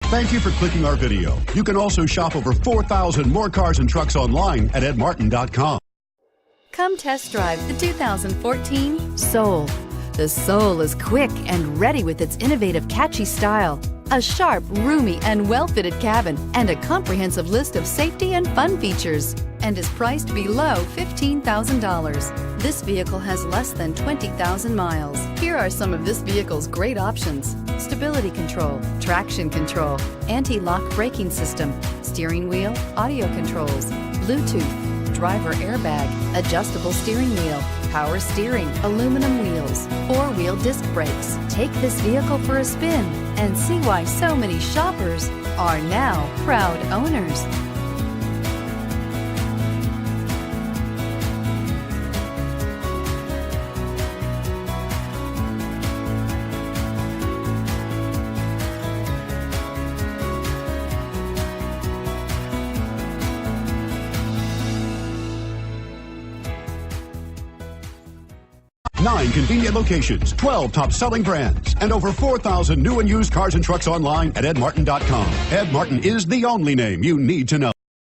Thank you for clicking our video. You can also shop over 4,000 more cars and trucks online at edmartin.com. Come test drive the 2014 Soul. The Soul is quick and ready with its innovative, catchy style, a sharp, roomy, and well-fitted cabin, and a comprehensive list of safety and fun features, and is priced below $15,000. This vehicle has less than 20,000 miles. Here are some of this vehicle's great options: stability control, traction control, anti-lock braking system, steering wheel audio controls, Bluetooth, driver airbag, adjustable steering wheel, power steering, aluminum wheels, four-wheel disc brakes. Take this vehicle for a spin and see why so many shoppers are now proud owners. Nine convenient locations, 12 top-selling brands, and over 4,000 new and used cars and trucks online at edmartin.com. Ed Martin is the only name you need to know.